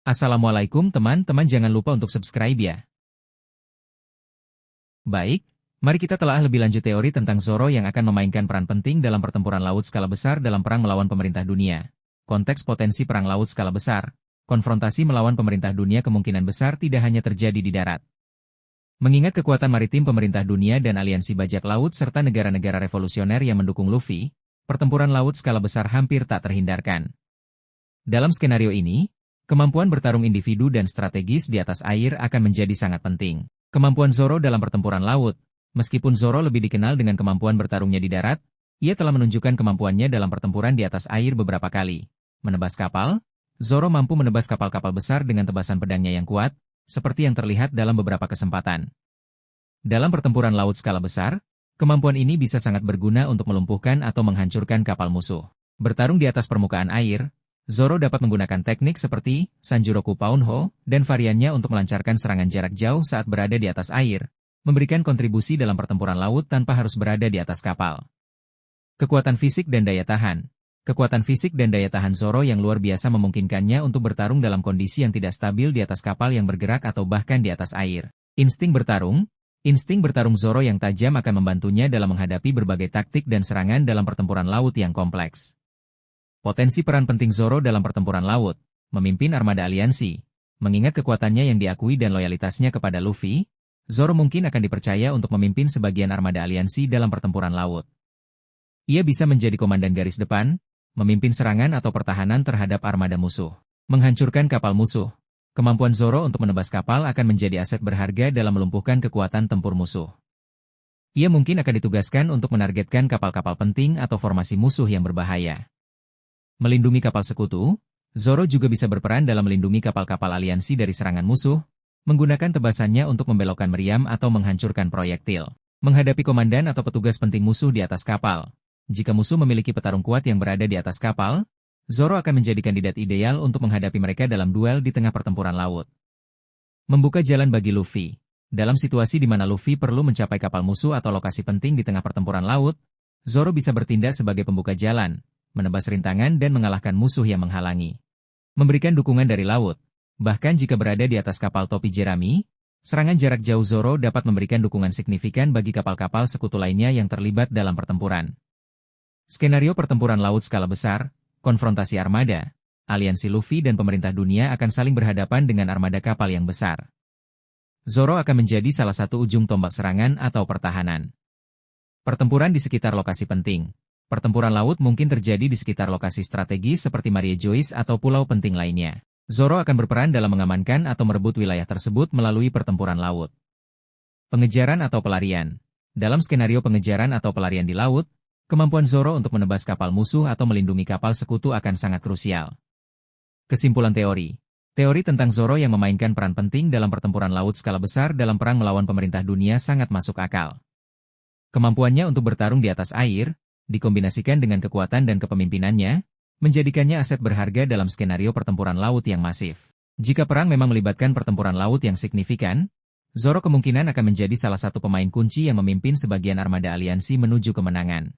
Assalamualaikum teman-teman, jangan lupa untuk subscribe ya. Baik, mari kita telah lebih lanjut teori tentang Zoro yang akan memainkan peran penting dalam pertempuran laut skala besar dalam perang melawan pemerintah dunia. Konteks potensi perang laut skala besar, konfrontasi melawan pemerintah dunia kemungkinan besar tidak hanya terjadi di darat. Mengingat kekuatan maritim pemerintah dunia dan aliansi bajak laut serta negara-negara revolusioner yang mendukung Luffy, pertempuran laut skala besar hampir tak terhindarkan. Dalam skenario ini, kemampuan bertarung individu dan strategis di atas air akan menjadi sangat penting. Kemampuan Zoro dalam pertempuran laut, meskipun Zoro lebih dikenal dengan kemampuan bertarungnya di darat, ia telah menunjukkan kemampuannya dalam pertempuran di atas air beberapa kali. Menebas kapal, Zoro mampu menebas kapal-kapal besar dengan tebasan pedangnya yang kuat, seperti yang terlihat dalam beberapa kesempatan. Dalam pertempuran laut skala besar, kemampuan ini bisa sangat berguna untuk melumpuhkan atau menghancurkan kapal musuh. Bertarung di atas permukaan air, Zoro dapat menggunakan teknik seperti Sanjuroku Paunho dan variannya untuk melancarkan serangan jarak jauh saat berada di atas air, memberikan kontribusi dalam pertempuran laut tanpa harus berada di atas kapal. Kekuatan fisik dan daya tahan. Kekuatan fisik dan daya tahan Zoro yang luar biasa memungkinkannya untuk bertarung dalam kondisi yang tidak stabil di atas kapal yang bergerak atau bahkan di atas air. Insting bertarung. Insting bertarung Zoro yang tajam akan membantunya dalam menghadapi berbagai taktik dan serangan dalam pertempuran laut yang kompleks. Potensi peran penting Zoro dalam pertempuran laut, memimpin armada aliansi. Mengingat kekuatannya yang diakui dan loyalitasnya kepada Luffy, Zoro mungkin akan dipercaya untuk memimpin sebagian armada aliansi dalam pertempuran laut. Ia bisa menjadi komandan garis depan, memimpin serangan atau pertahanan terhadap armada musuh. Menghancurkan kapal musuh. Kemampuan Zoro untuk menebas kapal akan menjadi aset berharga dalam melumpuhkan kekuatan tempur musuh. Ia mungkin akan ditugaskan untuk menargetkan kapal-kapal penting atau formasi musuh yang berbahaya. Melindungi kapal sekutu, Zoro juga bisa berperan dalam melindungi kapal-kapal aliansi dari serangan musuh, menggunakan tebasannya untuk membelokkan meriam atau menghancurkan proyektil. Menghadapi komandan atau petugas penting musuh di atas kapal. Jika musuh memiliki petarung kuat yang berada di atas kapal, Zoro akan menjadi kandidat ideal untuk menghadapi mereka dalam duel di tengah pertempuran laut. Membuka jalan bagi Luffy. Dalam situasi di mana Luffy perlu mencapai kapal musuh atau lokasi penting di tengah pertempuran laut, Zoro bisa bertindak sebagai pembuka jalan, menebas rintangan dan mengalahkan musuh yang menghalangi. Memberikan dukungan dari laut. Bahkan jika berada di atas kapal topi jerami, serangan jarak jauh Zoro dapat memberikan dukungan signifikan bagi kapal-kapal sekutu lainnya yang terlibat dalam pertempuran. Skenario pertempuran laut skala besar, konfrontasi armada, aliansi Luffy dan pemerintah dunia akan saling berhadapan dengan armada kapal yang besar. Zoro akan menjadi salah satu ujung tombak serangan atau pertahanan. Pertempuran di sekitar lokasi penting. Pertempuran laut mungkin terjadi di sekitar lokasi strategis seperti Maria Joyce atau pulau penting lainnya. Zoro akan berperan dalam mengamankan atau merebut wilayah tersebut melalui pertempuran laut. Pengejaran atau pelarian. Dalam skenario pengejaran atau pelarian di laut, kemampuan Zoro untuk menebas kapal musuh atau melindungi kapal sekutu akan sangat krusial. Kesimpulan teori. Teori tentang Zoro yang memainkan peran penting dalam pertempuran laut skala besar dalam perang melawan pemerintah dunia sangat masuk akal. Kemampuannya untuk bertarung di atas air, dikombinasikan dengan kekuatan dan kepemimpinannya, menjadikannya aset berharga dalam skenario pertempuran laut yang masif. Jika perang memang melibatkan pertempuran laut yang signifikan, Zoro kemungkinan akan menjadi salah satu pemain kunci yang memimpin sebagian armada aliansi menuju kemenangan.